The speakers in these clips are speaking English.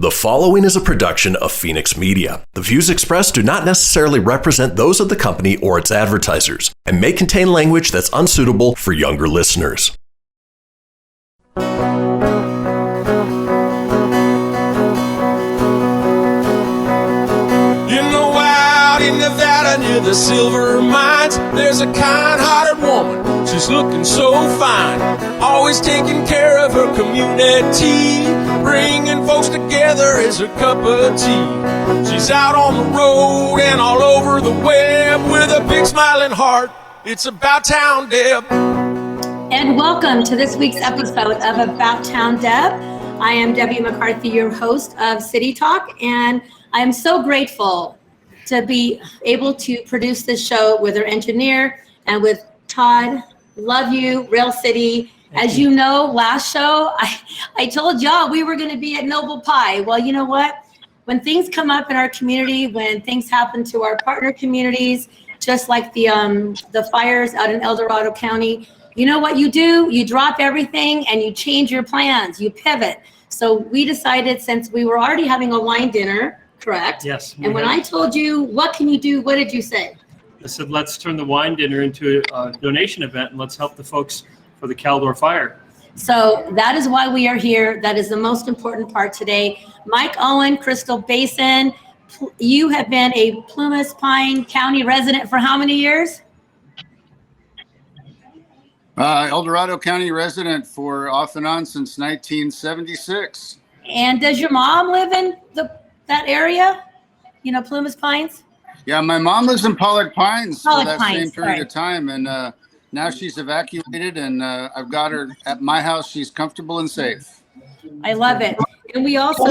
The following is a production of Fenix Media. The views expressed do not necessarily represent those of the company or its advertisers and may contain language that's unsuitable for younger listeners. In Nevada near the silver mines, there's a kind-hearted woman. She's looking so fine, always taking care of her community, bringing folks together is her cup of tea. She's out on the road and all over the web with a big smiling heart. It's About Town Deb. And welcome to this week's episode of About Town Deb. I am Debbie McCarthy, your host of City Talk, and I am so grateful to be able to produce this show with our engineer and with Todd. Love you, Rail City. As you know, last show, I told y'all we were going to be at Noble Pie. Well, you know what? When things come up in our community, when things happen to our partner communities, just like the fires out in El Dorado County, you know what you do? You drop everything and you change your plans. You pivot. So we decided, since we were already having a wine dinner, correct? Yes. And when I told you, what can you do? What did you say? I said, let's turn the wine dinner into a donation event and let's help the folks for the Caldor Fire. So that is why we are here. That is the most important part today. Mike Owen, Crystal Basin, you have been a Plumas Pine County resident for how many years? El Dorado County resident for off and on since 1976. And does your mom live in that area? You know, Plumas Pines? Yeah, my mom lives in Pollard Pines for that Pines, same period of time. And now she's evacuated and I've got her at my house. She's comfortable and safe. I love it. And we are also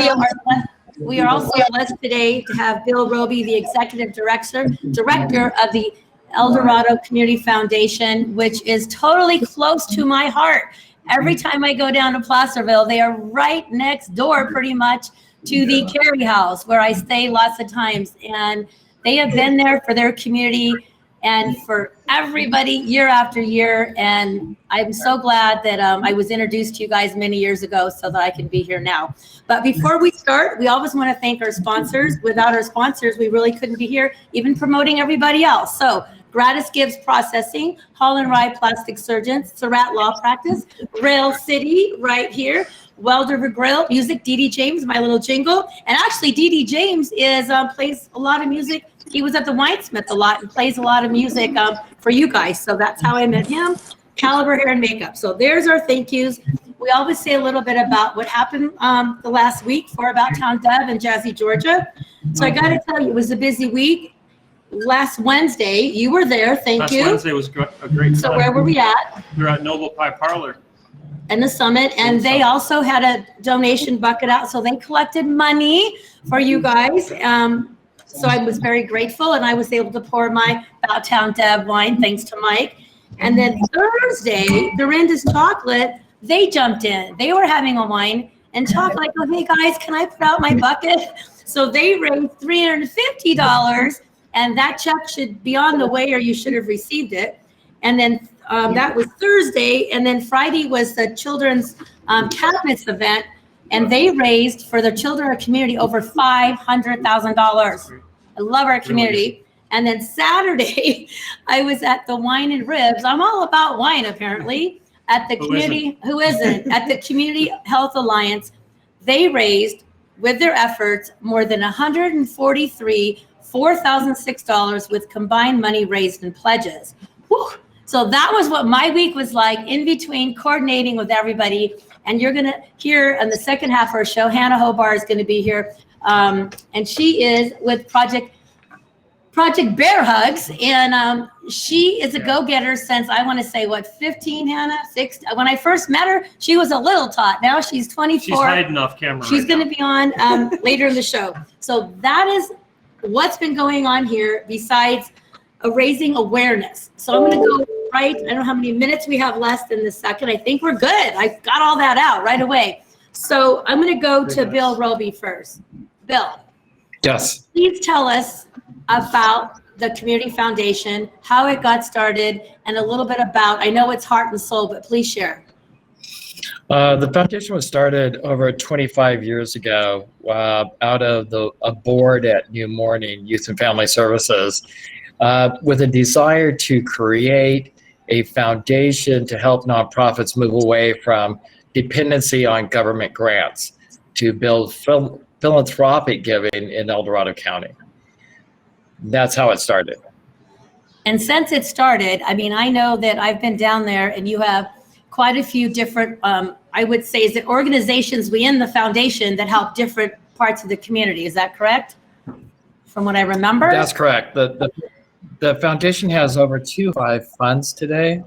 blessed today to have Bill Roby, the executive director of the El Dorado Community Foundation, which is totally close to my heart. Every time I go down to Placerville, they are right next door pretty much to the Carey House, where I stay lots of times. And they have been there for their community and for everybody year after year. And I'm so glad that I was introduced to you guys many years ago so that I can be here now. But before we start, we always want to thank our sponsors. Without our sponsors, we really couldn't be here, even promoting everybody else. So GratisGives Processing, Wrye Plastic Surgeons, Surratt Law Practice, Rail City right here, Welder for Grille, Music, D.D. James, my little jingle. And actually, D.D. James plays a lot of music. He was at the Winesmith a lot and plays a lot of music for you guys. So that's how I met him. Caliber Hair and Makeup. So there's our thank yous. We always say a little bit about what happened the last week for About Town Deb in Jazzy, Georgia. So I got to tell you, it was a busy week. Last Wednesday, you were there. Thank you. Last Wednesday was a great time. So where were we at? We were at Noble Pie Parlor. And the summit, and they also had a donation bucket out, so they collected money for you guys. So I was very grateful, and I was able to pour my About Town Deb wine, thanks to Mike. And then Thursday, Dorinda's Chocolate, they jumped in. They were having a wine and talked like, oh, hey guys, can I put out my bucket? So they raised $350, and that check should be on the way, or you should have received it. And then that was Thursday, and then Friday was the children's cabinets event, and they raised for the children of the community over $500,000. I love our community. And then Saturday, I was at the Wine and Ribs. I'm all about wine, apparently. At the community, who isn't? At the Community Health Alliance, they raised, with their efforts, more than $4,006 with combined money raised in pledges. Whew. So that was what my week was like, in between coordinating with everybody. And you're going to hear in the second half of our show, Hannah Hoobyar is going to be here. And she is with Project Bear Hugs. And she is a go-getter since, I want to say, 15, Hannah? 6? When I first met her, she was a little tot. Now she's 24. She's hiding off camera. She's going to be on later in the show. So that is what's been going on here besides raising awareness. So I'm going to go right. I don't know how many minutes we have left in this second. I think we're good. I got all that out right away. So I'm going to go to Bill Roby first. Bill. Yes. Please tell us about the Community Foundation, how it got started, and a little bit about, I know it's heart and soul, but please share. The foundation was started over 25 years ago out of a board at New Morning Youth and Family Services with a desire to create a foundation to help nonprofits move away from dependency on government grants to build philanthropic giving in El Dorado County. That's how it started. And since it started, I mean, I know that I've been down there and you have quite a few different, I would say, is it organizations within the foundation that help different parts of the community? Is that correct? From what I remember? That's correct. The foundation has over 25 funds today.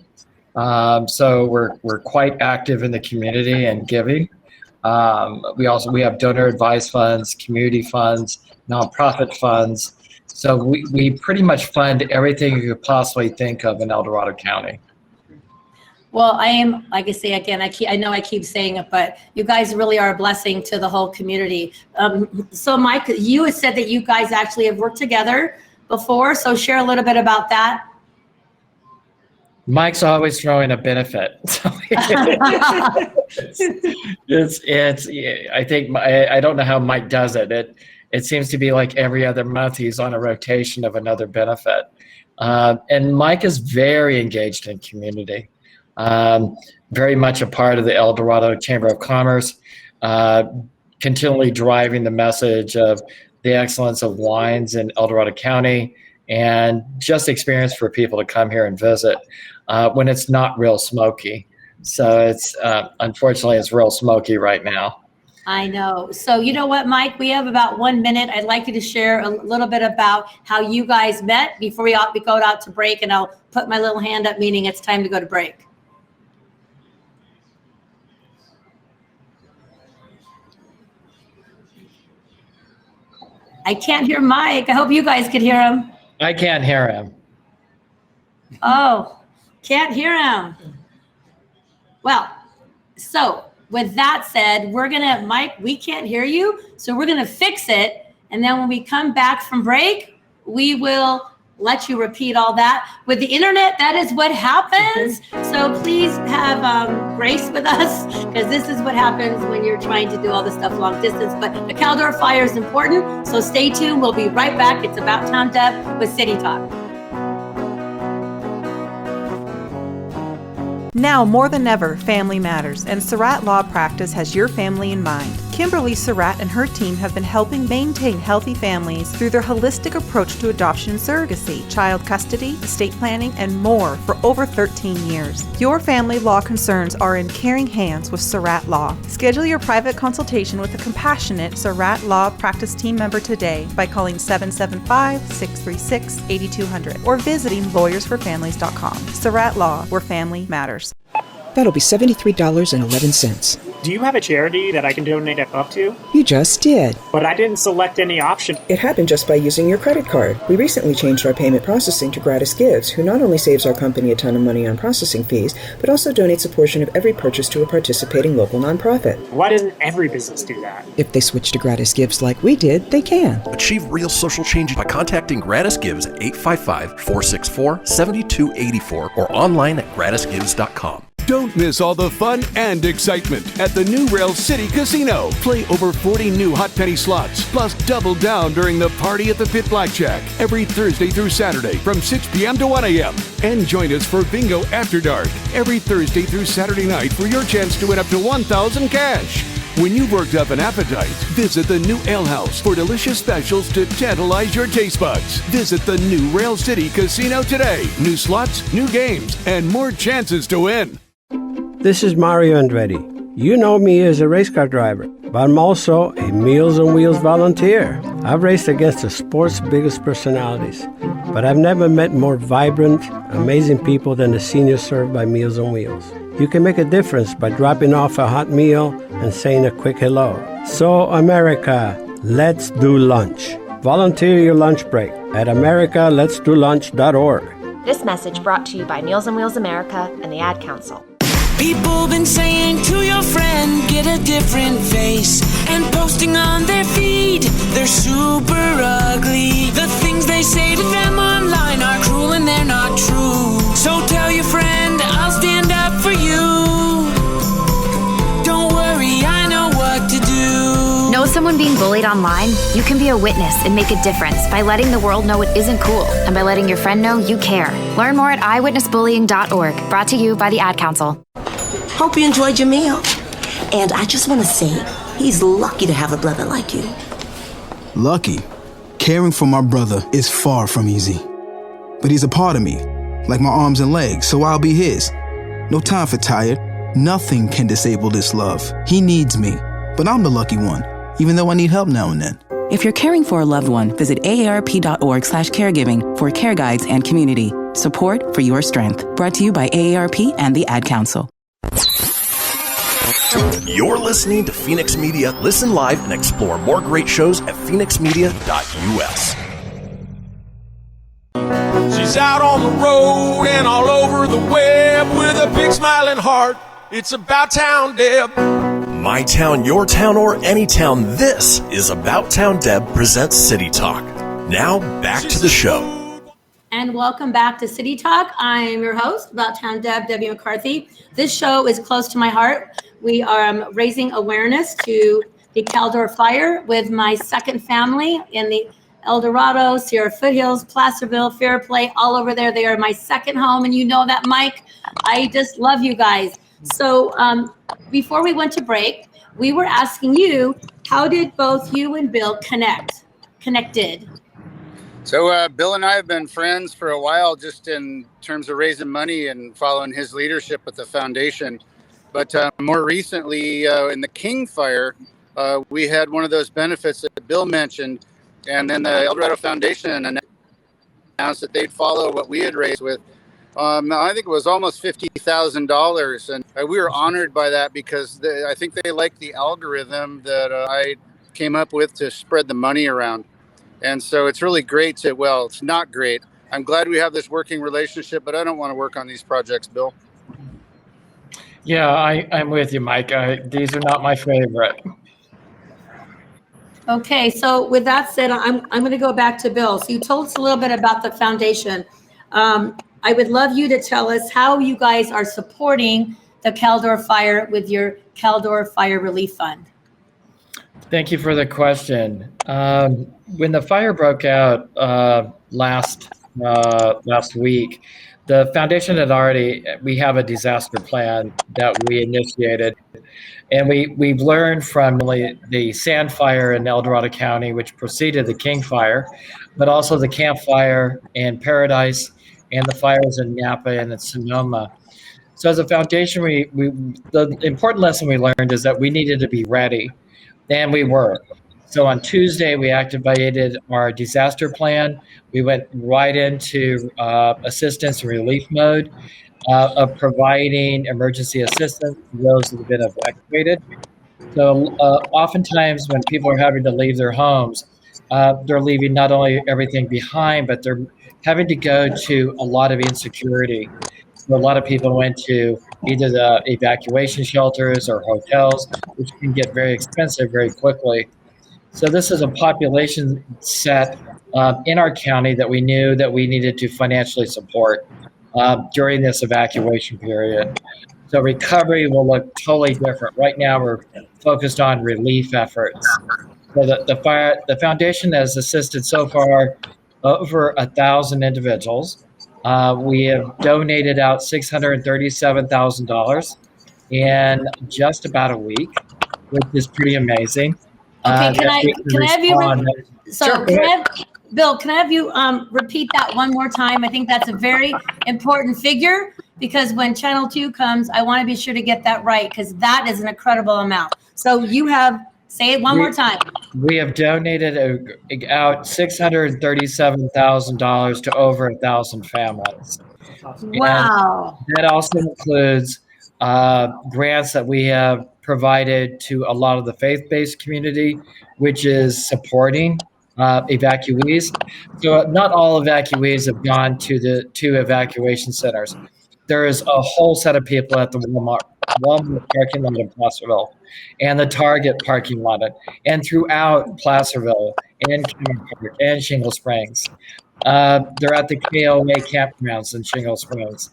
So we're quite active in the community and giving. We have donor advised funds, community funds, nonprofit funds. So we pretty much fund everything you could possibly think of in El Dorado County. Well, I am, like I say again, I know I keep saying it, but you guys really are a blessing to the whole community. So Mike, you had said that you guys actually have worked together before. So share a little bit about that. Mike's always throwing a benefit. I think, I don't know how Mike does it. It seems to be like every other month he's on a rotation of another benefit. And Mike is very engaged in community, very much a part of the El Dorado Chamber of Commerce, continually driving the message of the excellence of wines in El Dorado County and just experience for people to come here and visit when it's not real smoky. So it's unfortunately it's real smoky right now. I know. So you know what, Mike, we have about 1 minute. I'd like you to share a little bit about how you guys met before we go out to break, and I'll put my little hand up, meaning it's time to go to break. I can't hear Mike. I hope you guys could hear him. I can't hear him. Oh, can't hear him. Well, so with that said, Mike, we can't hear you. So we're going to fix it. And then when we come back from break, we will let you repeat all that. With the internet, that is what happens. So please have grace with us, because this is what happens when you're trying to do all this stuff long distance. But the Caldor Fire is important. So stay tuned. We'll be right back. It's About Town Deb with City Talk. Now more than ever, family matters, and Surratt Law Practice has your family in mind. Kimberly Surratt and her team have been helping maintain healthy families through their holistic approach to adoption and surrogacy, child custody, estate planning, and more for over 13 years. Your family law concerns are in caring hands with Surratt Law. Schedule your private consultation with a compassionate Surratt Law Practice team member today by calling 775-636-8200 or visiting lawyersforfamilies.com. Surratt Law, where family matters. That'll be $73.11. Do you have a charity that I can donate up to? You just did. But I didn't select any option. It happened just by using your credit card. We recently changed our payment processing to GratisGives, who not only saves our company a ton of money on processing fees, but also donates a portion of every purchase to a participating local nonprofit. Why doesn't every business do that? If they switch to GratisGives like we did, they can. Achieve real social change by contacting GratisGives at 855-464-7284 or online at gratisgives.com. Don't miss all the fun and excitement at the new Rail City Casino. Play over 40 new hot penny slots, plus double down during the Party at the Pit Blackjack every Thursday through Saturday from 6 p.m. to 1 a.m. And join us for Bingo After Dark every Thursday through Saturday night for your chance to win up to $1,000 cash. When you've worked up an appetite, visit the new Ale House for delicious specials to tantalize your taste buds. Visit the new Rail City Casino today. New slots, new games, and more chances to win. This is Mario Andretti. You know me as a race car driver, but I'm also a Meals on Wheels volunteer. I've raced against the sport's biggest personalities, but I've never met more vibrant, amazing people than the seniors served by Meals on Wheels. You can make a difference by dropping off a hot meal and saying a quick hello. So, America, let's do lunch. Volunteer your lunch break at americaletsdolunch.org. This message brought to you by Meals on Wheels America and the Ad Council. People been saying to your friend, get a different face, and posting on their feed, they're super ugly. The things they say to them online are cruel and they're not true. So tell your friend, I'll stand up for you. someone being bullied online? You can be a witness and make a difference by letting the world know it isn't cool and by letting your friend know you care. Learn more at eyewitnessbullying.org, brought to you by the Ad Council. Hope you enjoyed your meal. And I just want to say, he's lucky to have a brother like you. Lucky? Caring for my brother is far from easy. But he's a part of me, like my arms and legs, so I'll be his. No time for tired. Nothing can disable this love. He needs me, but I'm the lucky one, even though I need help now and then. If you're caring for a loved one, visit aarp.org/caregiving for care guides and community. Support for your strength. Brought to you by AARP and the Ad Council. You're listening to Fenix Media. Listen live and explore more great shows at fenixmedia.us. She's out on the road and all over the web with a big smiling heart. It's About Town Deb. My town, your town, or any town, this is About Town Deb presents City Talk. Now, back to the show. And welcome back to City Talk. I am your host, About Town Deb, Debbie McCarthy. This show is close to my heart. We are raising awareness to the Caldor Fire with my second family in the El Dorado, Sierra Foothills, Placerville, Fairplay, all over there. They are my second home, and you know that, Mike. I just love you guys. So before we went to break, we were asking you, how did both you and Bill connected? So Bill and I have been friends for a while, just in terms of raising money and following his leadership with the foundation. But more recently, in the King Fire, we had one of those benefits that Bill mentioned, and then the El Dorado Foundation announced that they'd follow what we had raised with. I think it was almost $50,000, and we were honored by that because I think they liked the algorithm that I came up with to spread the money around. And so it's really great it's not great. I'm glad we have this working relationship, but I don't want to work on these projects, Bill. Yeah, I'm with you, Mike. These are not my favorite. Okay, so with that said, I'm going to go back to Bill. So you told us a little bit about the foundation. I would love you to tell us how you guys are supporting the Caldor Fire with your Caldor Fire Relief Fund. Thank you for the question. When the fire broke out last week, the foundation we have a disaster plan that we initiated. And we've learned from the Sand Fire in El Dorado County, which preceded the King Fire, but also the Camp Fire in Paradise and the fires in Napa and in Sonoma. So as a foundation, the important lesson we learned is that we needed to be ready, and we were. So on Tuesday, we activated our disaster plan. We went right into assistance and relief mode of providing emergency assistance to those that have been evacuated. So oftentimes when people are having to leave their homes, they're leaving not only everything behind, but they're having to go to a lot of insecurity. So a lot of people went to either the evacuation shelters or hotels, which can get very expensive very quickly. So this is a population set in our county that we knew that we needed to financially support during this evacuation period. So recovery will look totally different. Right now, we're focused on relief efforts. So the foundation has assisted so far over 1,000 individuals. We have donated out $637,000 in just about a week, which is pretty amazing. Okay, can I have you? Bill, can I have you repeat that one more time? I think that's a very important figure, because when Channel 2 comes, I want to be sure to get that right, because that is an incredible amount. So you have, say it one more time. We have donated out $637,000 to over 1,000 families. Wow. And that also includes grants that we have provided to a lot of the faith-based community, which is supporting evacuees. So not all evacuees have gone to the two evacuation centers. There is a whole set of people at the Walmart parking lot in Placerville and the Target parking lot and throughout Placerville and Cameron Park and Shingle Springs. They're at the KOA campgrounds in Shingle Springs.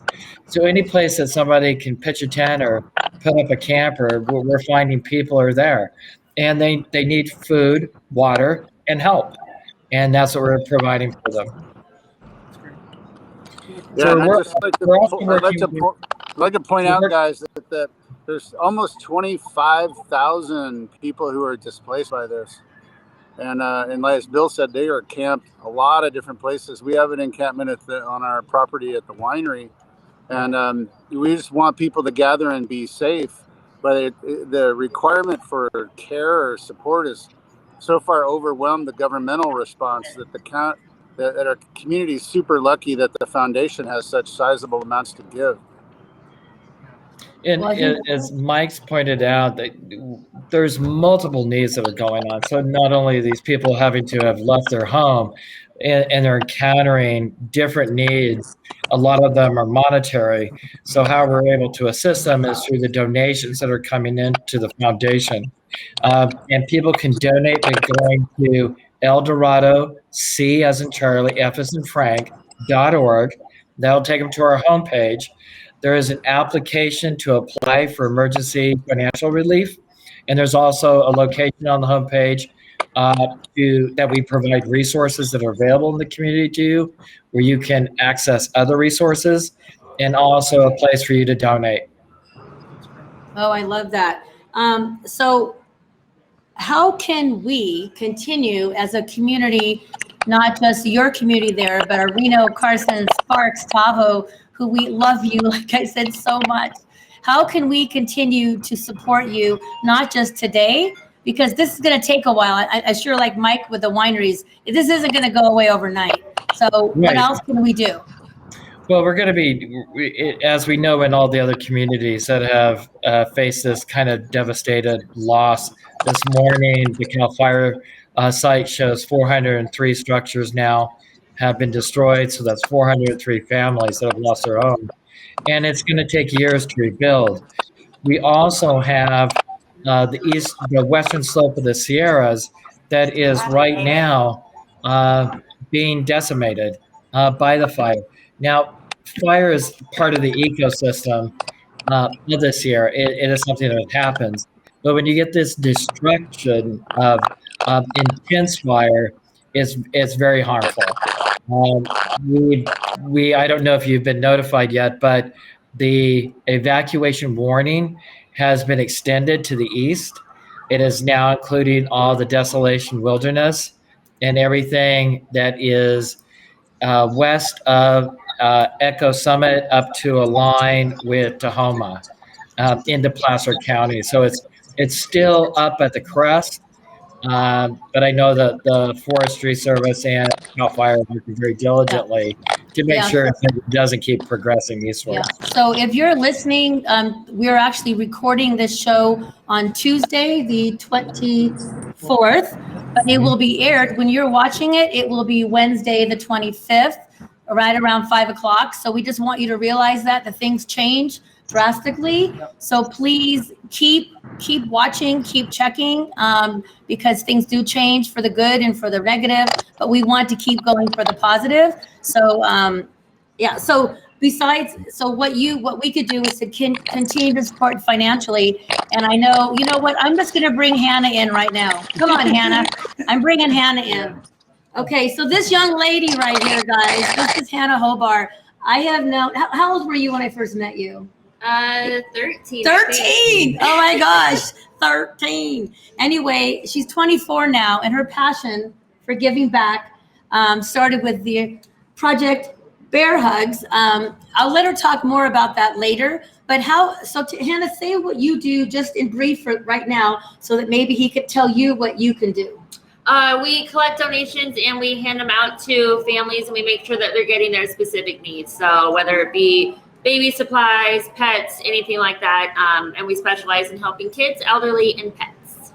So any place that somebody can pitch a tent or put up a camper, we're finding people are there. and they need food, water, and help. And that's what we're providing for them. Yeah, So and we're I'd like to point out, guys, that there's almost 25,000 people who are displaced by this. And as Bill said, they are camped a lot of different places. We have an encampment on our property at the winery. And we just want people to gather and be safe. But the requirement for care or support is so far overwhelmed the governmental response that that our community is super lucky that the foundation has such sizable amounts to give. And as Mike's pointed out, that there's multiple needs that are going on. So not only are these people having to have left their home, and they're encountering different needs. A lot of them are monetary. So how we're able to assist them is through the donations that are coming into the foundation. And people can donate by going to El Dorado, C as in Charlie, F as in Frank.org. That'll take them to our homepage. There is an application to apply for emergency financial relief. And there's also a location on the homepage that we provide resources that are available in the community to you, where you can access other resources, and also a place for you to donate. Oh, I love that. So how can we continue as a community, not just your community there, but our Reno, Carson, Sparks, Tahoe, who we love you, like I said, so much. How can we continue to support you, not just today, because this is going to take a while. I sure like Mike with the wineries, this isn't going to go away overnight. So what else can we do? Well, we're going to be, as we know in all the other communities that have faced this kind of devastated loss. This morning, the Caldor Fire site shows 403 structures now have been destroyed. So that's 403 families that have lost their home. And it's going to take years to rebuild. We also have the western slope of the Sierras that is right now being decimated by the fire. Now, fire is part of the ecosystem of the Sierra. It is something that happens. But when you get this destruction of intense fire, it's very harmful. I don't know if you've been notified yet, but the evacuation warning has been extended to the east. It is now including all the Desolation Wilderness and everything that is west of Echo Summit up to a line with Tahoma into Placer County. So it's still up at the crest. But I know that the Forestry Service and Cal Fire are working very diligently to make sure it doesn't keep progressing eastward. Yeah. So if you're listening, we're actually recording this show on Tuesday, the 24th, but it will be aired. When you're watching it, it will be Wednesday, the 25th, right around 5 o'clock. So we just want you to realize that the things change drastically. So please keep watching, keep checking, because things do change for the good and for the negative, but we want to keep going for the positive. So so besides, what we could do is to continue to support financially. And I know, you know what, I'm just going to bring Hannah in right now. Come on, Hannah. I'm bringing Hannah in. Okay, so this young lady right here, guys, this is Hannah Hoobyar. I have known, how old were you when I first met you? 13. 13! Oh my gosh, 13. Anyway, she's 24 now, and her passion for giving back started with the Project Bear Hugs. I'll let her talk more about that later. But Hannah, say what you do just in brief for right now, so that maybe he could tell you what you can do. We collect donations and we hand them out to families, and we make sure that they're getting their specific needs. So whether it be baby supplies, pets, anything like that. And we specialize in helping kids, elderly, and pets.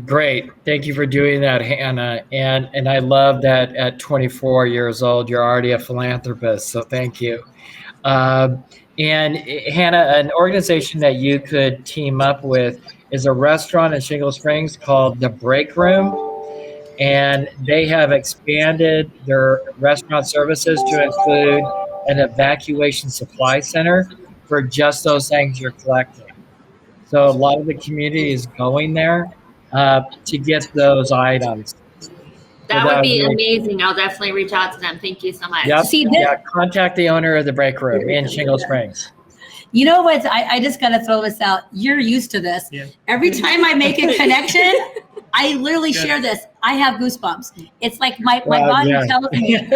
Great. Thank you for doing that, Hannah. And I love that at 24 years old, you're already a philanthropist. So thank you. And Hannah, an organization that you could team up with is a restaurant in Shingle Springs called The Break Room. And they have expanded their restaurant services to include an evacuation supply center for just those things you're collecting. So a lot of the community is going there to get those items. That would be amazing. I'll definitely reach out to them. Thank you so much. Yep. Yeah, contact the owner of the break room in Shingle Springs. You know what? I just got to throw this out. You're used to this. Yeah. Every time I make a connection, I literally share this. I have goosebumps. It's like my body tells me.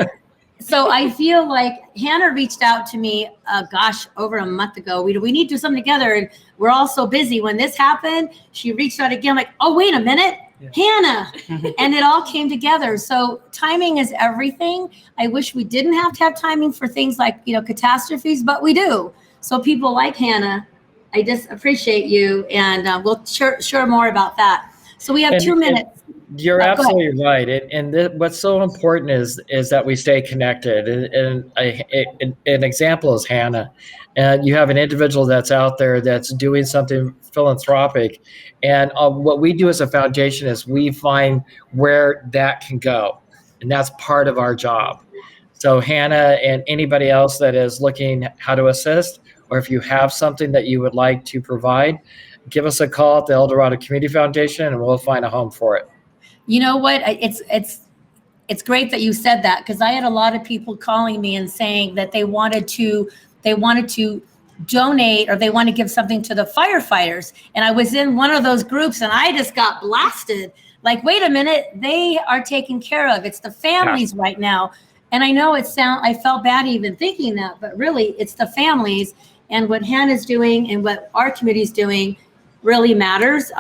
So I feel like Hannah reached out to me, over a month ago. We need to do something together, and we're all so busy. When this happened, she reached out again, like, oh, wait a minute. Hannah, and it all came together. So timing is everything. I wish we didn't have to have timing for things like, catastrophes, but we do. So people like Hannah, I just appreciate you, and we'll share more about that. So we have 2 minutes. You're absolutely right. What's so important is that we stay connected. And an example is Hannah. And you have an individual that's out there that's doing something philanthropic. And what we do as a foundation is we find where that can go. And that's part of our job. So Hannah and anybody else that is looking how to assist, or if you have something that you would like to provide, give us a call at the Dorado Community Foundation and we'll find a home for it. You know what? It's great that you said that, because I had a lot of people calling me and saying that they wanted to donate, or they want to give something to the firefighters. And I was in one of those groups and I just got blasted. Like, wait a minute, they are taken care of. It's the families right now. And I know I felt bad even thinking that, but really it's the families, and what Hannah's doing and what our committee is doing really matters.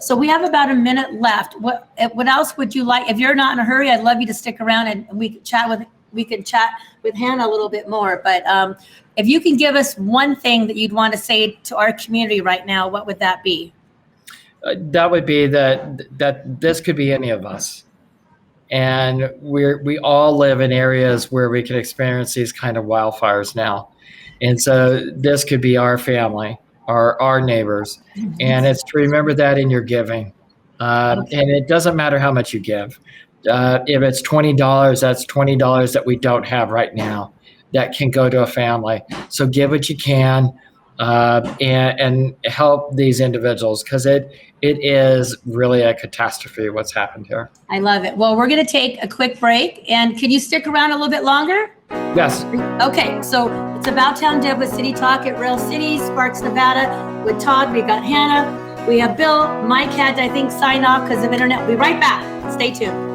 So we have about a minute left. What else would you like? If you're not in a hurry, I'd love you to stick around and we could chat with Hannah a little bit more. But if you can give us one thing that you'd want to say to our community right now, what would that be? That would be that this could be any of us. And we all live in areas where we can experience these kind of wildfires now. And so this could be our family, our neighbors. And it's to remember that in your giving. And it doesn't matter how much you give. If it's $20, that's $20 that we don't have right now that can go to a family. So give what you can and help these individuals, because it is really a catastrophe what's happened here. I love it. Well, we're going to take a quick break. And can you stick around a little bit longer? Yes. Okay, so it's About Town Deb with City Talk at Rail City, Sparks, Nevada. With Todd, we got Hannah, we have Bill. Mike had to, I think, sign off because of internet. We'll be right back. Stay tuned.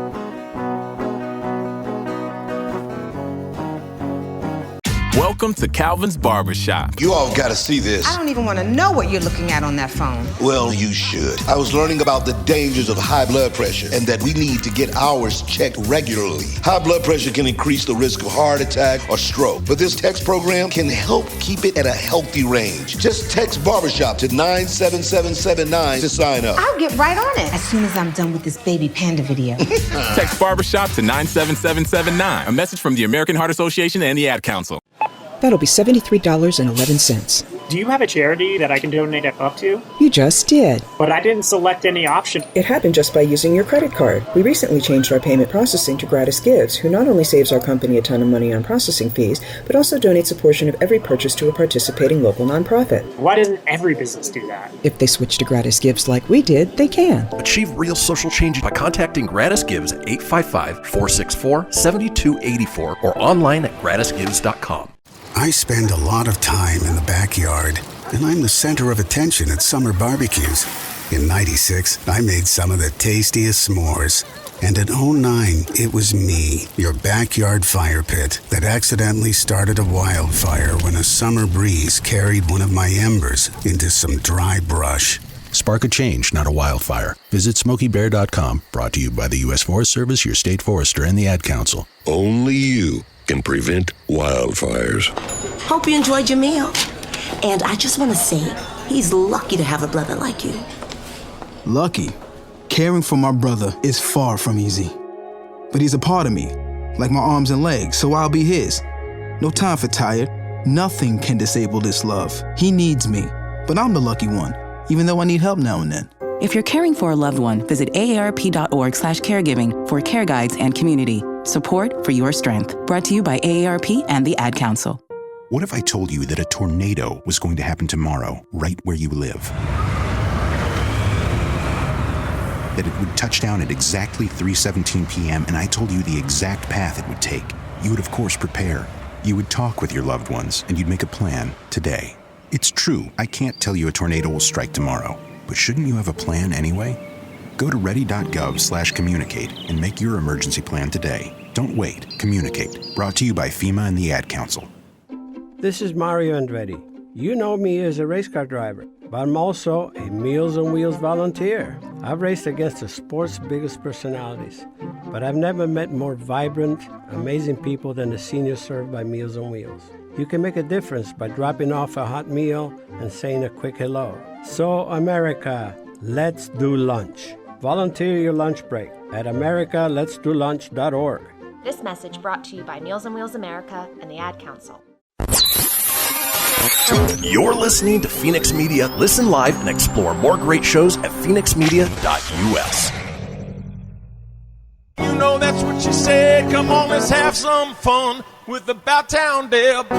Welcome to Calvin's Barbershop. You all gotta see this. I don't even want to know what you're looking at on that phone. Well, you should. I was learning about the dangers of high blood pressure and that we need to get ours checked regularly. High blood pressure can increase the risk of heart attack or stroke, but this text program can help keep it at a healthy range. Just text Barbershop to 97779 to sign up. I'll get right on it as soon as I'm done with this baby panda video. Text Barbershop to 97779. A message from the American Heart Association and the Ad Council. That'll be $73.11. Do you have a charity that I can donate up to? You just did. But I didn't select any option. It happened just by using your credit card. We recently changed our payment processing to GratisGives, who not only saves our company a ton of money on processing fees, but also donates a portion of every purchase to a participating local nonprofit. Why doesn't every business do that? If they switch to GratisGives like we did, they can. Achieve real social change by contacting GratisGives at 855-464-7284 or online at gratisgives.com. I spend a lot of time in the backyard, and I'm the center of attention at summer barbecues. In '96, I made some of the tastiest s'mores. And in '09, it was me, your backyard fire pit, that accidentally started a wildfire when a summer breeze carried one of my embers into some dry brush. Spark a change, not a wildfire. Visit SmokeyBear.com, brought to you by the U.S. Forest Service, your state forester, and the Ad Council. Only you can prevent wildfires. Hope you enjoyed your meal. And I just want to say, he's lucky to have a brother like you. Lucky? Caring for my brother is far from easy. But he's a part of me, like my arms and legs, so I'll be his. No time for tired. Nothing can disable this love. He needs me, but I'm the lucky one, even though I need help now and then. If you're caring for a loved one, visit aarp.org/caregiving for care guides and community. Support for your strength. Brought to you by AARP and the Ad Council. What if I told you that a tornado was going to happen tomorrow, right where you live? that it would touch down at exactly 3:17 p.m. and I told you the exact path it would take, you would of course prepare. You would talk with your loved ones and you'd make a plan today. It's true, I can't tell you a tornado will strike tomorrow, but shouldn't you have a plan anyway? Go to ready.gov/communicate and make your emergency plan today. Don't wait, communicate. Brought to you by FEMA and the Ad Council. This is Mario Andretti. You know me as a race car driver, but I'm also a Meals on Wheels volunteer. I've raced against the sport's biggest personalities, but I've never met more vibrant, amazing people than the seniors served by Meals on Wheels. You can make a difference by dropping off a hot meal and saying a quick hello. So, America, let's do lunch. Volunteer your lunch break at americaletsdolunch.org. This message brought to you by Meals on Wheels America and the Ad Council. You're listening to Fenix Media. Listen live and explore more great shows at fenixmedia.us. You know that's what she said. Come on, let's have some fun with About Town Deb.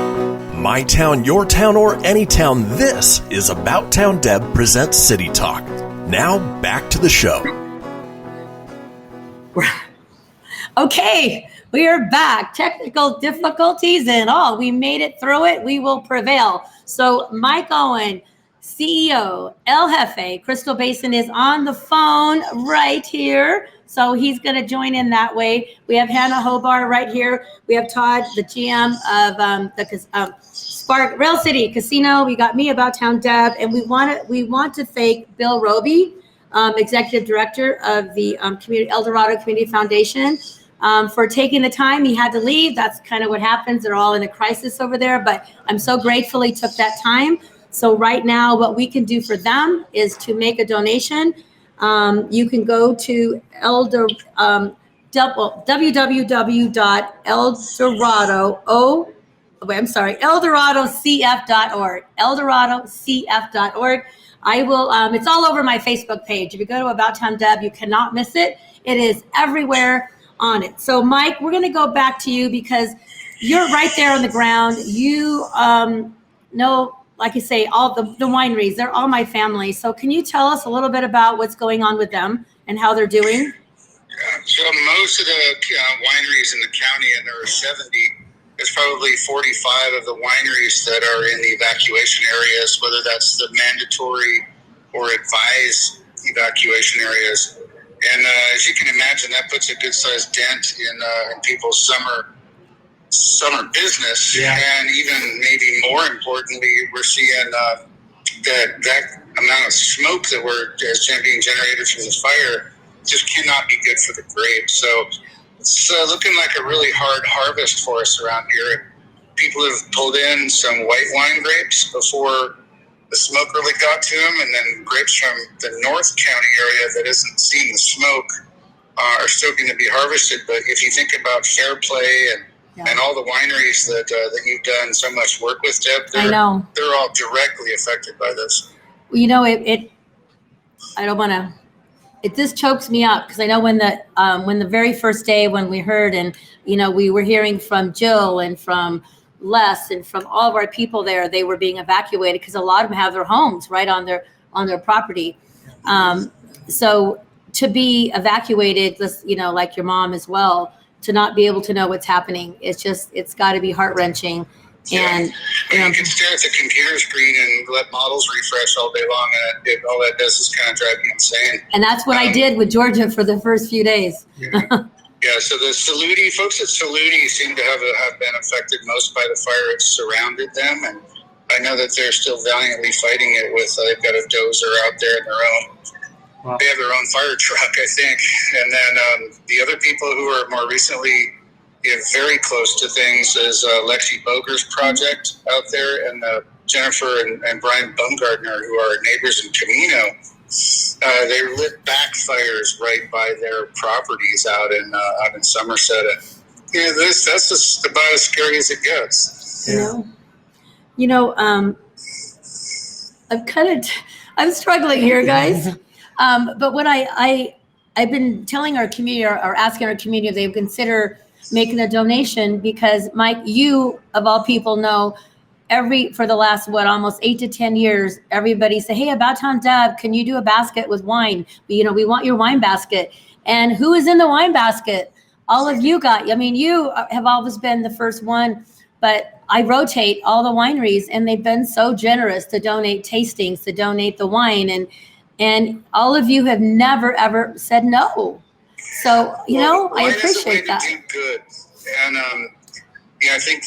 My town, your town, or any town. This is About Town Deb presents City Talk. Now back to the show. Okay, we are back. Technical difficulties and all. We made it through it. We will prevail. So Mike Owen, CEO, El Jefe, Crystal Basin is on the phone right here. So he's going to join in that way. We have Hannah Hoobyar right here. We have Todd, the GM of the Spark Rail City Casino. We got me, About Town Deb, and we want to thank Bill Roby, Executive Director of the Dorado Community Foundation, for taking the time. He had to leave. That's kind of what happens. They're all in a crisis over there, but I'm so grateful he took that time. So right now, what we can do for them is to make a donation. You can go to eldoradocf.org. eldoradocf.org. I will, it's all over my Facebook page. If you go to About Town Deb, you cannot miss it. It is everywhere on it. So Mike, we're going to go back to you because you're right there on the ground. You know, like you say, all the wineries, they're all my family. So can you tell us a little bit about what's going on with them and how they're doing? So most of the wineries in the county, and there are 70, there's probably 45 of the wineries that are in the evacuation areas, whether that's the mandatory or advised evacuation areas. And as you can imagine, that puts a good-sized dent in people's summer business. Yeah. And even maybe more importantly, we're seeing that amount of smoke that is being generated from the fire just cannot be good for the grapes. So it's looking like a really hard harvest for us around here. People have pulled in some white wine grapes before the smoke really got to them, and then grapes from the North County area that isn't seeing the smoke are still going to be harvested. But if you think about Fair Play and all the wineries that you've done so much work with, Deb, they're all directly affected by this. Well, you know, I don't want to. It just chokes me up because I know when the very first day when we heard, and you know, we were hearing from Jill and from Les and from all of our people there, they were being evacuated because a lot of them have their homes right on their property. So to be evacuated, you know, like your mom as well, to not be able to know what's happening, it's got to be heart-wrenching. And you can stare at the computer screen and let models refresh all day long, and all that does is kind of drive me insane. And that's what I did with Georgia for the first few days. Yeah, so the folks at Saluti seem to have been affected most by the fire. It's surrounded them, and I know that they're still valiantly fighting it with, they've got a dozer out there in their own. Wow. They have their own fire truck, I think. And then the other people who are more recently very close to things is Lexi Boger's project out there, and Jennifer and Brian Bumgardner, who are neighbors in Camino. They lit backfires right by their properties out in Somerset. And that's just about as scary as it gets. You know, I'm struggling here, guys. But what I've been telling our community or asking our community if they would consider making a donation, because Mike, you of all people know for the last, almost 8 to 10 years, everybody say, hey, About Town Deb, can you do a basket with wine? We want your wine basket. And who is in the wine basket? All of you you have always been the first one, but I rotate all the wineries, and they've been so generous to donate tastings, to donate the wine. And all of you have never, ever said no. So, I appreciate that. Do good. And, I think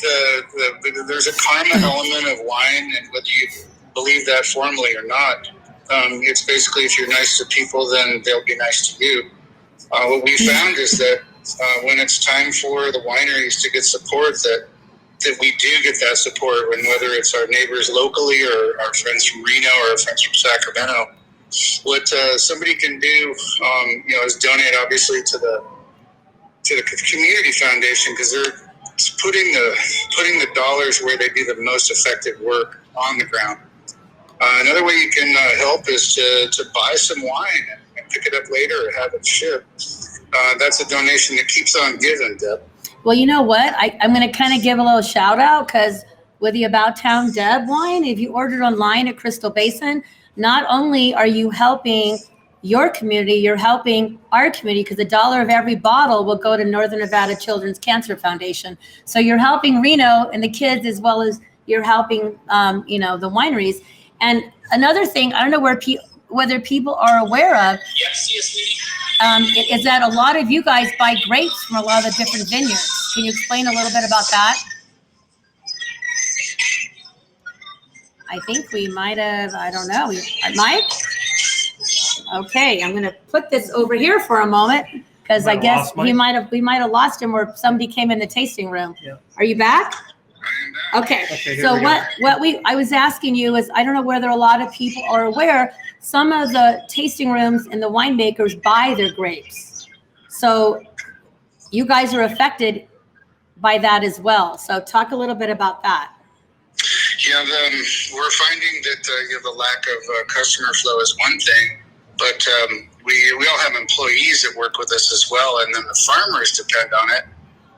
there's a karma element of wine, and whether you believe that formally or not, it's basically if you're nice to people, then they'll be nice to you. What we found is that when it's time for the wineries to get support, that we do get that support, when whether it's our neighbors locally or our friends from Reno or our friends from Sacramento. What somebody can do, is donate obviously to the community foundation, because they're putting the dollars where they do the most effective work on the ground. Another way you can help is to buy some wine and pick it up later or have it shipped. That's a donation that keeps on giving, Deb. Well, you know what? I'm going to kind of give a little shout out, because with the About Town Deb wine, if you ordered online at Crystal Basin, not only are you helping your community, you're helping our community, because $1 of every bottle will go to Northern Nevada Children's Cancer Foundation. So you're helping Reno and the kids, as well as you're helping, the wineries. And another thing, I don't know whether people are aware of, is that a lot of you guys buy grapes from a lot of the different vineyards. Can you explain a little bit about that? I think we might have, I don't know. Mike? Okay, I'm going to put this over here for a moment, because I guess we might have lost him, or somebody came in the tasting room. Yeah. Are you back? Okay. So I was asking you is, I don't know whether a lot of people are aware, some of the tasting rooms and the winemakers buy their grapes. So you guys are affected by that as well. So talk a little bit about that. Yeah, we're finding that the lack of customer flow is one thing, but we all have employees that work with us as well, and then the farmers depend on it.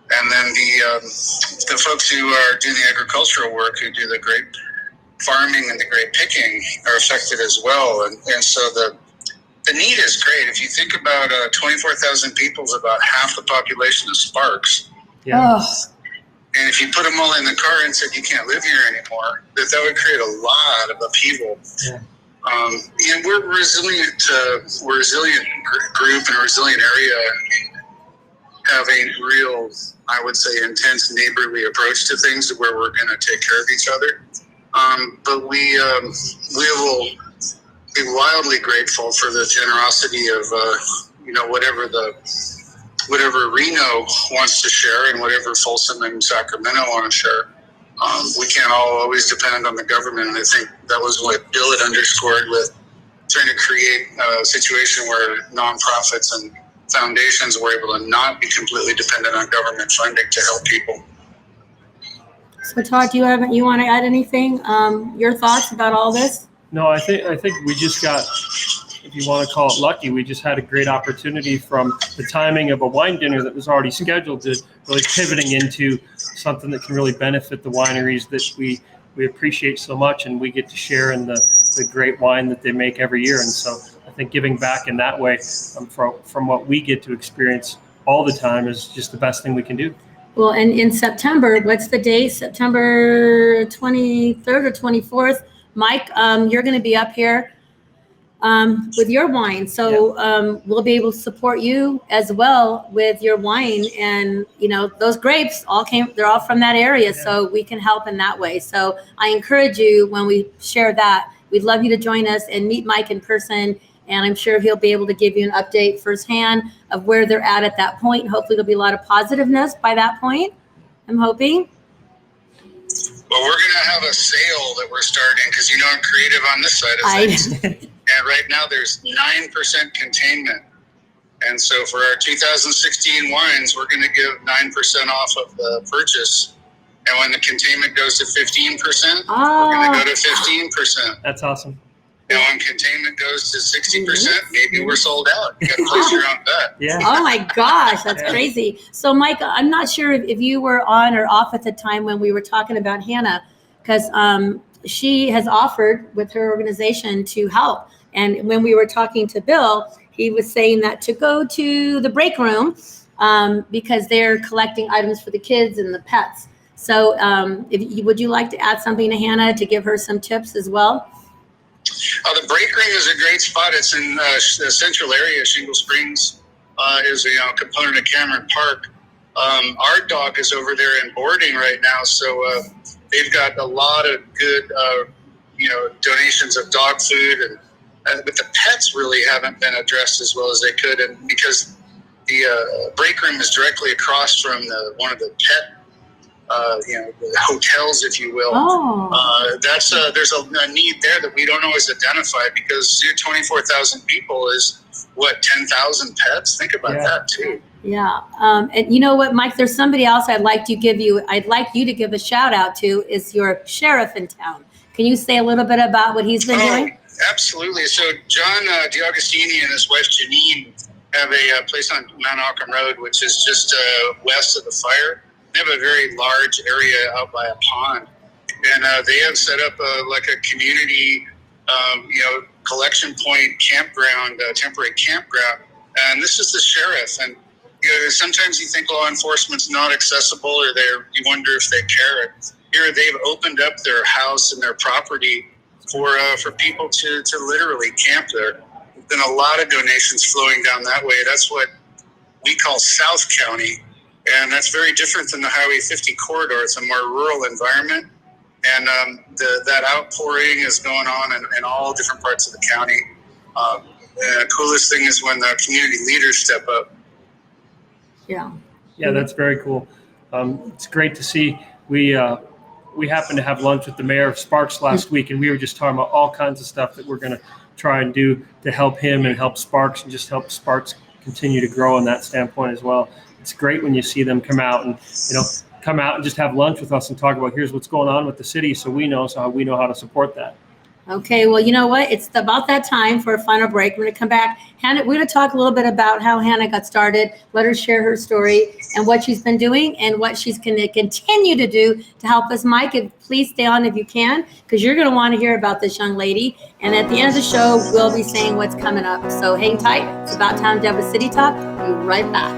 And then the folks who are doing the agricultural work, who do the grape farming and the grape picking, are affected as well. And so the need is great. If you think about 24,000 people is about half the population of Sparks. Yeah. And if you put them all in the car and said you can't live here anymore, that would create a lot of upheaval. Yeah. And we're a resilient group and a resilient area, have a real, I would say, intense neighborly approach to things, where we're going to take care of each other. But we will be wildly grateful for the generosity of whatever Reno wants to share, and whatever Folsom and Sacramento want to share. We can't all always depend on the government, and I think that was what Bill had underscored with trying to create a situation where nonprofits and foundations were able to not be completely dependent on government funding to help people. So Todd, you want to add anything? Your thoughts about all this? No, I think we just got, if you want to call it lucky, we just had a great opportunity from the timing of a wine dinner that was already scheduled to really pivoting into something that can really benefit the wineries that we appreciate so much, and we get to share in the great wine that they make every year. And so I think giving back in that way from what we get to experience all the time is just the best thing we can do. Well, and in September, what's the date? September 23rd or 24th. Mike, you're going to be up here with your wine. So we'll be able to support you as well with your wine. And, those grapes they're all from that area. Yeah. So we can help in that way. So I encourage you, when we share that, we'd love you to join us and meet Mike in person. And I'm sure he'll be able to give you an update firsthand of where they're at that point. And hopefully there'll be a lot of positiveness by that point, I'm hoping. Well, we're going to have a sale that we're starting, because I'm creative on this side of things. And right now there's 9% containment. And so for our 2016 wines, we're going to give 9% off of the purchase. And when the containment goes to 15%, we're going to go to 15%. That's awesome. And when containment goes to 60%, maybe we're sold out. You got to place your own bet. Yeah. Oh my gosh, that's crazy. So Mike, I'm not sure if you were on or off at the time when we were talking about Hannah, because she has offered with her organization to help. And when we were talking to Bill, he was saying that to go to the break room because they're collecting items for the kids and the pets. So would you like to add something to Hannah to give her some tips as well? The break room is a great spot. It's in the central area. Shingle Springs is a component of Cameron Park. Our dog is over there in boarding right now, so they've got a lot of good, donations of dog food, but the pets really haven't been addressed as well as they could, and because the break room is directly across from one of the pet, the hotels, if you will. There's a need there that we don't always identify because 24,000 people is 10,000 pets. Think about that too. Yeah. And you know what, Mike, there's somebody else I'd like you to give a shout out to is your sheriff in town. Can you say a little bit about what he's been doing? Absolutely. So John DiAugustini and his wife Janine have a place on Mount Auckland Road, which is just west of the fire. They have a very large area out by a pond, and they have set up a community, collection point campground, temporary campground. And this is the sheriff. And sometimes you think law enforcement's not accessible, or you wonder if they care. Here they've opened up their house and their property for people to literally camp there. There's been a lot of donations flowing down that way. That's what we call South County. And that's very different than the Highway 50 corridor. It's a more rural environment. And that outpouring is going on in all different parts of the county. The coolest thing is when the community leaders step up. Yeah. Yeah, that's very cool. It's great to see. We happened to have lunch with the mayor of Sparks last week, and we were just talking about all kinds of stuff that we're going to try and do to help him and help Sparks and just help Sparks continue to grow in that standpoint as well. It's great when you see them come out and just have lunch with us and talk about here's what's going on with the city, so we know how to support that. Okay, well, you know what? It's about that time for a final break. We're going to come back. Hannah, we're going to talk a little bit about how Hannah got started. Let her share her story and what she's been doing and what she's going to continue to do to help us. Mike, please stay on if you can, because you're going to want to hear about this young lady. And at the end of the show, we'll be saying what's coming up. So hang tight. It's about time to have a city talk. We'll be right back.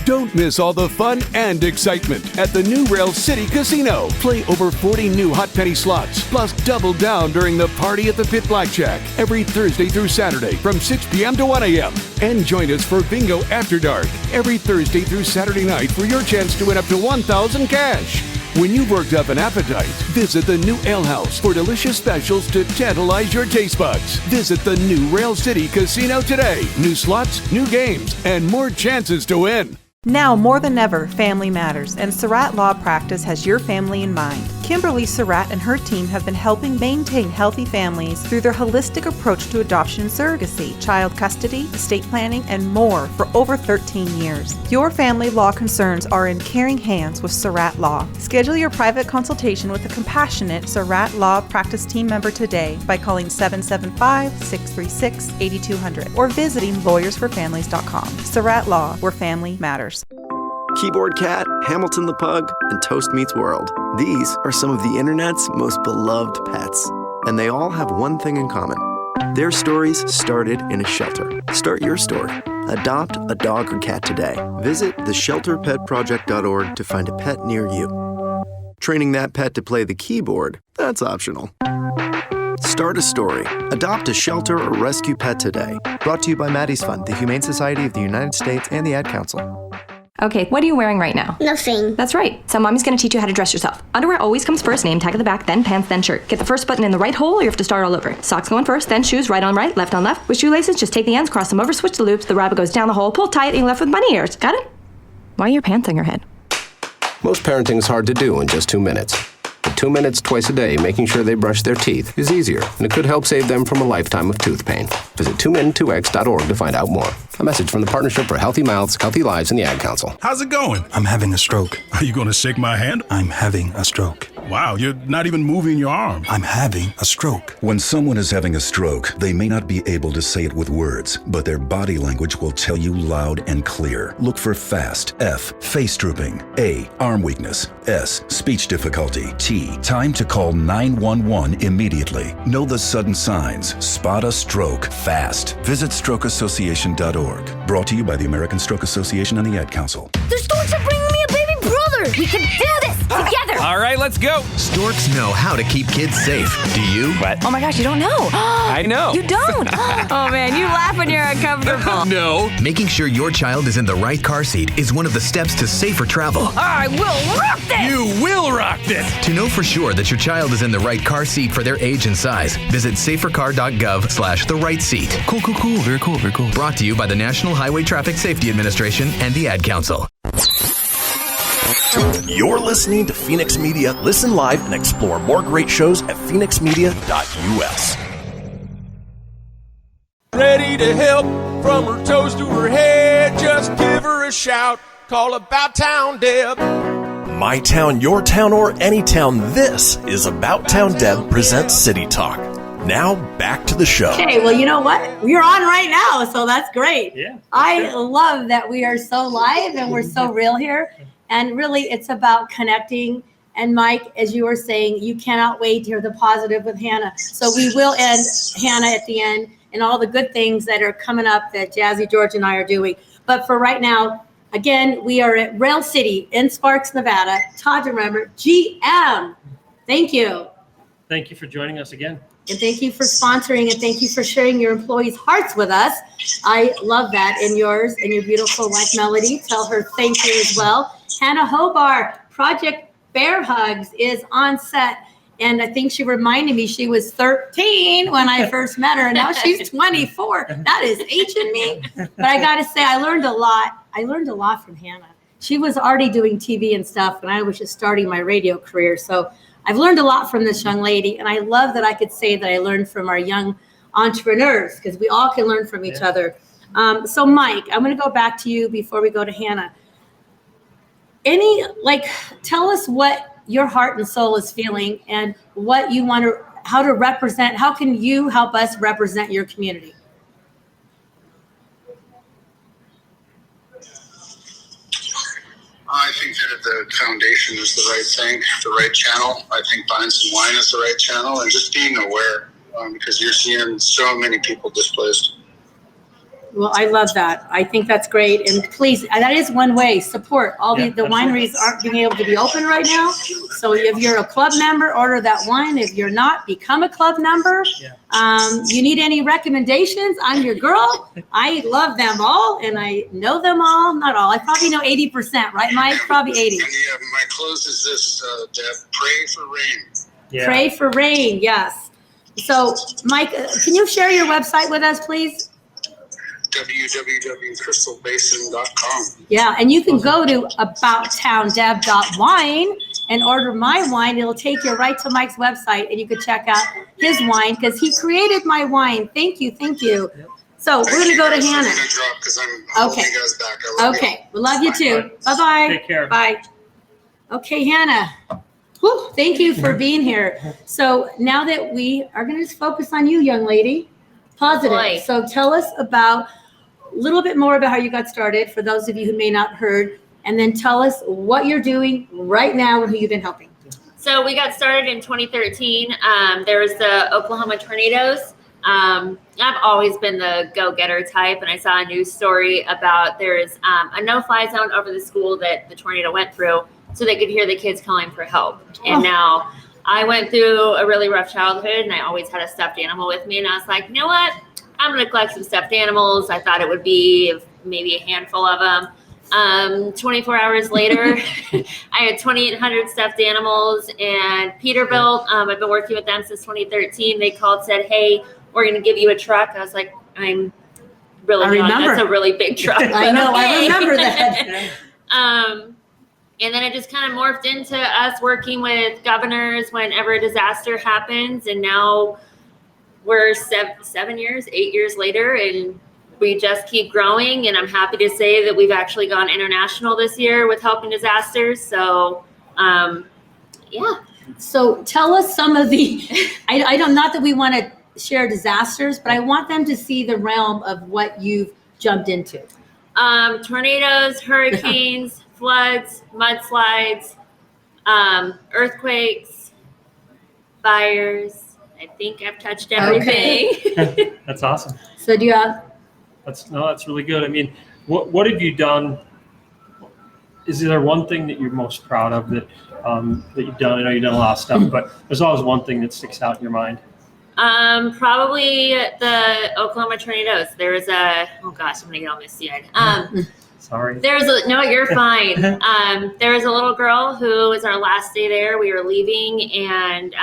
Don't miss all the fun and excitement at the new Rail City Casino. Play over 40 new hot penny slots, plus double down during the Party at the Pit Blackjack every Thursday through Saturday from 6 p.m. to 1 a.m. And join us for Bingo After Dark every Thursday through Saturday night for your chance to win up to $1,000 cash. When you've worked up an appetite, visit the new Ale House for delicious specials to tantalize your taste buds. Visit the new Rail City Casino today. New slots, new games, and more chances to win. Now more than ever, family matters, and Surratt Law Practice has your family in mind. Kimberly Surratt and her team have been helping maintain healthy families through their holistic approach to adoption and surrogacy, child custody, estate planning, and more for over 13 years. Your family law concerns are in caring hands with Surratt Law. Schedule your private consultation with a compassionate Surratt Law Practice team member today by calling 775-636-8200 or visiting lawyersforfamilies.com. Surratt Law, where family matters. Keyboard Cat, Hamilton the Pug, and Toast Meets World. These are some of the internet's most beloved pets. And they all have one thing in common. Their stories started in a shelter. Start your story. Adopt a dog or cat today. Visit theshelterpetproject.org to find a pet near you. Training that pet to play the keyboard, that's optional. Start a story. Adopt a shelter or rescue pet today. Brought to you by Maddie's Fund, the Humane Society of the United States, and the Ad Council. Okay, what are you wearing right now? Nothing. That's right. So mommy's gonna teach you how to dress yourself. Underwear always comes first, name tag at the back, then pants, then shirt. Get the first button in the right hole or you have to start all over. Socks going first, then shoes, right on right, left on left. With shoelaces, just take the ends, cross them over, switch the loops, the rabbit goes down the hole, pull tight, and you're left with bunny ears. Got it? Why are your pants on your head? Most parenting is hard to do in just 2 minutes. But 2 minutes twice a day making sure they brush their teeth is easier, and it could help save them from a lifetime of tooth pain. Visit 2min2x.org to find out more. A message from the Partnership for Healthy Mouths, Healthy Lives, and the Ad Council. How's it going? I'm having a stroke. Are you going to shake my hand? I'm having a stroke. Wow, you're not even moving your arm. I'm having a stroke. When someone is having a stroke, they may not be able to say it with words, but their body language will tell you loud and clear. Look for FAST. F, face drooping. A, arm weakness. S, speech difficulty. T, time to call 911 immediately. Know the sudden signs. Spot a stroke fast. Visit strokeassociation.org. Brought to you by the American Stroke Association and the Ad Council. The storks are bringing me a baby brother. We can do this together. All right, let's go. Storks know how to keep kids safe. Do you? What? Oh my gosh, you don't know. I know. You don't. Oh man, you laugh when you're uncomfortable. No. Making sure your child is in the right car seat is one of the steps to safer travel. I will rock this. You will rock this. To know for sure that your child is in the right car seat for their age and size, visit safercar.gov/the right seat. Cool. Very cool. Brought to you by the National Highway Traffic Safety Administration and the Ad Council. You're listening to Fenix Media. Listen live and explore more great shows at phoenixmedia.us. Ready to help from her toes to her head. Just give her a shout. Call About Town Deb. My town, your town, or any town, this is About Town Deb presents City Talk. Now, back to the show. Okay, well, you know what? We're on right now, so that's great. Yeah. I love that we are so live and we're so real here. And really, it's about connecting. And Mike, as you were saying, you cannot wait to hear the positive with Hannah. So we will end Hannah at the end and all the good things that are coming up that Jazzy George and I are doing. But for right now, again, we are at Rail City in Sparks, Nevada. Todd, DeRemer, GM. Thank you. Thank you for joining us again. And thank you for sponsoring, and thank you for sharing your employees' hearts with us. I love that. And yours and your beautiful wife, Melody. Tell her thank you as well. Hannah Hoobyar, Project Bear Hugs, is on set. And I think she reminded me she was 13 when I first met her, and now she's 24. That is aging me. But I got to say, I learned a lot. I learned a lot from Hannah. She was already doing TV and stuff, and I was just starting my radio career. So I've learned a lot from this young lady, and I love that I could say that I learned from our young entrepreneurs, because we all can learn from each other. So Mike, I'm going to go back to you before we go to Hannah. Tell us what your heart and soul is feeling and what you want to, how to represent, how can you help us represent your community? I think that the foundation is the right thing, the right channel. I think buying some wine is the right channel, and just being aware, because you're seeing so many people displaced. Well, I love that. I think that's great. And please, that is one way, support. All the wineries aren't being able to be open right now. So if you're a club member, order that wine. If you're not, become a club member. You need any recommendations? I'm your girl. I love them all, and I know them all. Not all. I probably know 80%, right, Mike? Probably 80. My close is this, Deb, pray for rain. Yeah. Pray for rain, yes. So, Mike, can you share your website with us, please? www.crystalbasin.com. Yeah, and you can go to abouttowndeb.wine and order my wine. It'll take you right to Mike's website, and you can check out his wine because he created my wine. Thank you. So we're going to go to Hannah. Okay. Okay. We love you too. Bye-bye. Take care. Bye. Okay, Hannah. Whew, thank you for being here. So now that we are going to just focus on you, young lady. Positive. Boy. So tell us about a little bit more about how you got started for those of you who may not heard, and then tell us what you're doing right now and who you've been helping. So we got started in 2013. There was the Oklahoma tornadoes. I've always been the go-getter type, and I saw a news story about there's a no-fly zone over the school that the tornado went through so they could hear the kids calling for help. And now I went through a really rough childhood, and I always had a stuffed animal with me, and I was like, you know what? I'm going to collect some stuffed animals. I thought it would be maybe a handful of them. 24 hours later, I had 2,800 stuffed animals, and Peterbilt, I've been working with them since 2013. They called, said, hey, we're going to give you a truck. I was like, I'm really young. That's a really big truck. I know. Okay. I remember that. And then it just kind of morphed into us working with governors whenever a disaster happens. And now we're 8 years later, and we just keep growing. And I'm happy to say that we've actually gone international this year with helping disasters. So, yeah. So tell us some of the, I don't, not that we want to share disasters, but I want them to see the realm of what you've jumped into. Tornadoes, hurricanes, floods, mudslides, earthquakes, fires. I think I've touched everything. Okay. That's awesome. So do you have? That's really good. I mean, what have you done? Is there one thing that you're most proud of that you've done? I know you've done a lot of stuff, but there's always one thing that sticks out in your mind. Probably the Oklahoma tornadoes. There was oh gosh, I'm gonna get all misty-eyed. Sorry. No, you're fine. There was a little girl who was our last day there. We were leaving, and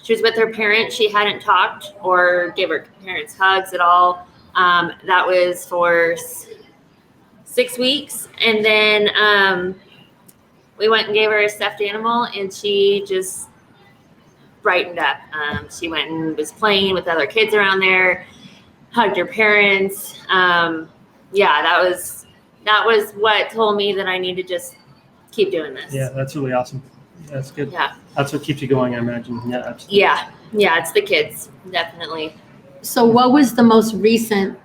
she was with her parents. She hadn't talked or gave her parents hugs at all. That was for 6 weeks, and then we went and gave her a stuffed animal, and she just brightened up. She went and was playing with other kids around there, hugged her parents. Yeah, that was what told me that I need to just keep doing this. Yeah, that's really awesome. That's good. Yeah. That's what keeps you going, I imagine. Yeah, absolutely. Yeah, it's the kids, definitely. So what was the most recent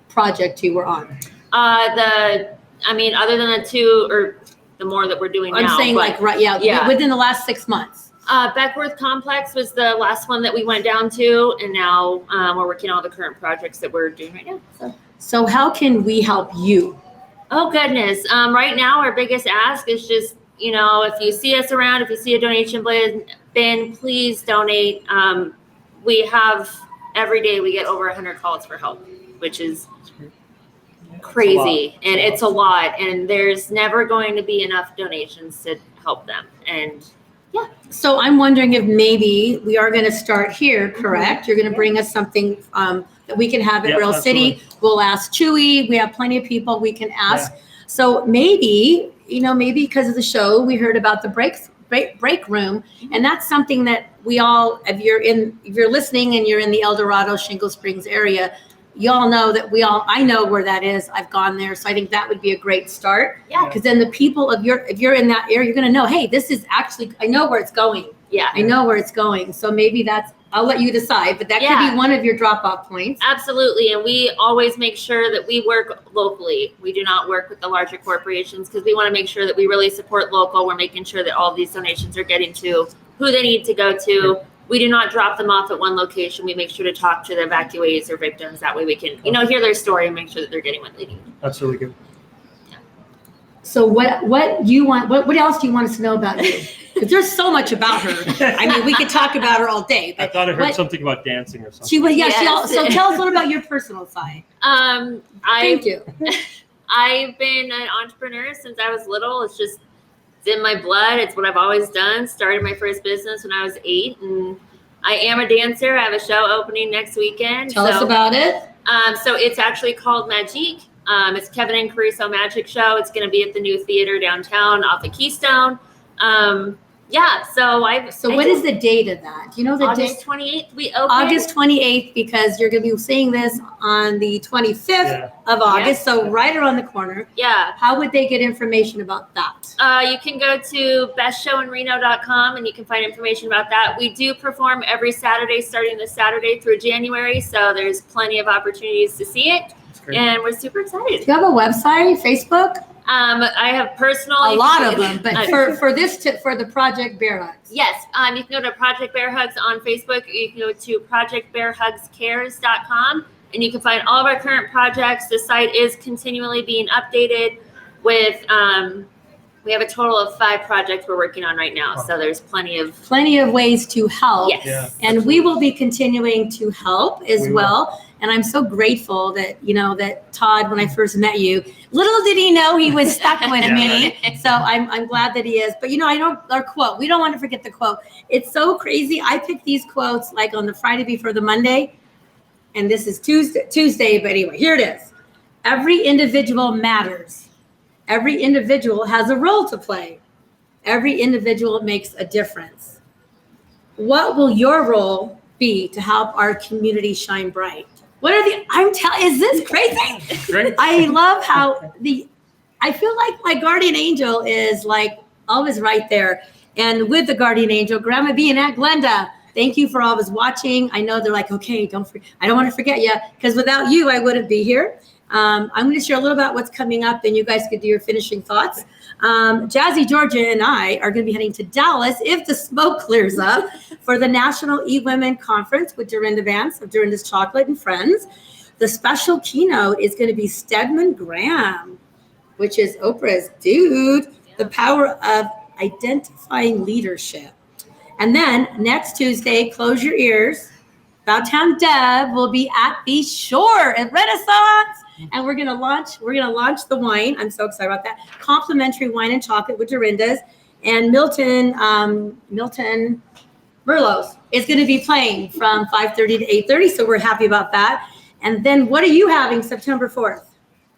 project you were on? Other than the two or the more that we're doing now. I'm saying within the last 6 months. Beckworth Complex was the last one that we went down to, and now we're working on all the current projects that we're doing right now. So how can we help you? Oh, goodness. Right now, our biggest ask is just, if you see us around, if you see a donation bin, please donate. We have, every day we get over 100 calls for help, which is crazy. And it's a lot. And there's never going to be enough donations to help them. And yeah. So I'm wondering if maybe we are going to start here, correct? You're going to bring us something that we can have at Real City. We'll ask Chewy. We have plenty of people we can ask. Yeah. So maybe because of the show, we heard about the break room. And that's something that we all, if you're listening and you're in the El Dorado, Shingle Springs area, you all know that I know where that is. I've gone there. So I think that would be a great start. Yeah. Because then the people if you're in that area, you're going to know, hey, this is actually, I know where it's going. Yeah. I know where it's going. So maybe I'll let you decide, but that could be one of your drop-off points. Absolutely. And we always make sure that we work locally. We do not work with the larger corporations because we want to make sure that we really support local. We're making sure that all of these donations are getting to who they need to go to. We do not drop them off at one location. We make sure to talk to the evacuees or victims. That way we can, hear their story and make sure that they're getting what they need. That's really good. Yeah. So what you want? What else do you want us to know about you? Because there's so much about her. I mean, we could talk about her all day. But I thought I heard something about dancing or something. She was, so tell us a little about your personal side. Thank you. I've been an entrepreneur since I was little. It's in my blood. It's what I've always done. Started my first business when I was 8, and I am a dancer. I have a show opening next weekend. Tell us about it. So it's actually called Magique. It's Kevin and Caruso Magic Show. It's going to be at the new theater downtown off of Keystone. So what is the date of that? Do you know the date? August 28th. We open. August 28th, because you're going to be seeing this on the 25th of August. So right around the corner. Yeah. How would they get information about that? You can go to bestshowinreno.com and you can find information about that. We do perform every Saturday, starting this Saturday through January. So there's plenty of opportunities to see it. And we're super excited. Do you have a website, Facebook? I have personal. A lot of them, but for the Project Bear Hugs. Yes, you can go to Project Bear Hugs on Facebook. Or you can go to projectbearhugscares.com, and you can find all of our current projects. The site is continually being updated with. We have a total of 5 projects we're working on right now, so there's plenty of ways to help. Yes, and we will be continuing to help as well. And I'm so grateful that, that Todd, when I first met you, little did he know he was stuck with me. So I'm glad that he is. But, I know our quote. We don't want to forget the quote. It's so crazy. I picked these quotes like on the Friday before the Monday. And this is Tuesday. But anyway, here it is. Every individual matters. Every individual has a role to play. Every individual makes a difference. What will your role be to help our community shine bright? What are is this crazy? Great. I love how I feel like my guardian angel is like always right there. And with the guardian angel, Grandma B and Aunt Glenda, thank you for always watching. I know they're like, okay, I don't want to forget you, because without you, I wouldn't be here. I'm going to share a little about what's coming up, and you guys could do your finishing thoughts. Jazzy, Georgia, and I are going to be heading to Dallas if the smoke clears up for the National E-Women Conference with Dorinda Vance of Dorinda's Chocolate and Friends. The special keynote is going to be Stedman Graham, which is Oprah's dude, the power of identifying leadership. And then next Tuesday, close your ears. Bowtown Deb will be at the shore at Renaissance. And we're gonna launch the wine. I'm so excited about that. Complimentary wine and chocolate with Dorinda's. And Milton Merlot's is gonna be playing from 5:30 to 8:30. So we're happy about that. And then what are you having September 4th?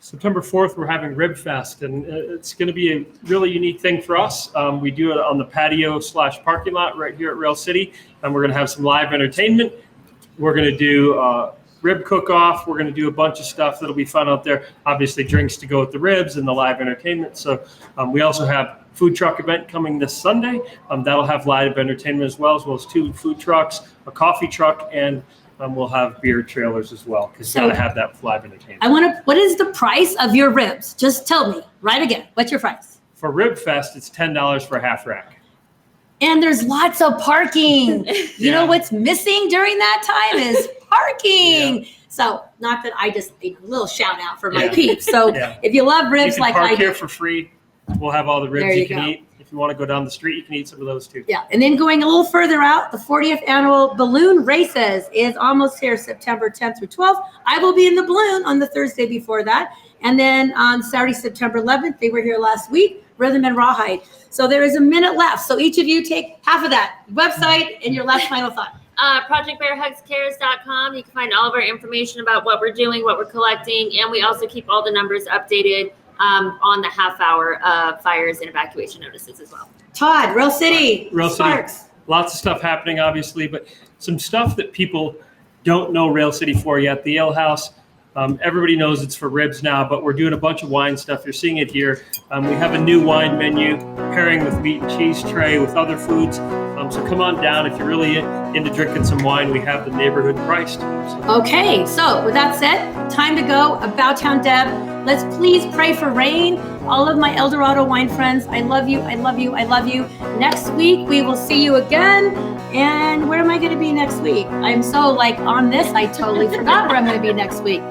September 4th, we're having Rib Fest, and it's going to be a really unique thing for us. We do it on the patio/parking lot right here at Rail City, and we're going to have some live entertainment. We're going to do rib cook-off. We're going to do a bunch of stuff that'll be fun out there. Obviously, drinks to go with the ribs and the live entertainment. So we also have food truck event coming this Sunday. That'll have live entertainment as well as 2 food trucks, a coffee truck, and we'll have beer trailers as well, because gotta have that live entertainment. What is the price of your ribs? Just tell me right again. What's your price? For Rib Fest, it's $10 for a half rack. And there's lots of parking. You know what's missing during that time is parking. Yeah. So not that I just a little shout out for my peeps. So if you love ribs you can park here for free. We'll have all the ribs you can eat. If you want to go down the street, you can eat some of those too. Yeah, and then going a little further out, the 40th annual Balloon Races is almost here, September 10th through 12th. I will be in the balloon on the Thursday before that. And then on Saturday, September 11th, they were here last week, Rhythm and Rawhide. So there is a minute left. So each of you take half of that website and your last final thought. ProjectBearHugsCares.com. You can find all of our information about what we're doing, what we're collecting, and we also keep all the numbers updated on the half hour fires and evacuation notices as well. Todd, Rail City. Lots of stuff happening, obviously, but some stuff that people don't know Rail City for yet. The Ale House, everybody knows it's for ribs now, but we're doing a bunch of wine stuff. You're seeing it here. We have a new wine menu pairing with meat and cheese tray with other foods. So come on down if you're really into drinking some wine. We have the neighborhood priced. Okay, so with that said, time to go. Bowtown Deb. Let's please pray for rain. All of my El Dorado wine friends, I love you, I love you, I love you. Next week, we will see you again. And where am I going to be next week? I'm so on this, I totally forgot where I'm going to be next week.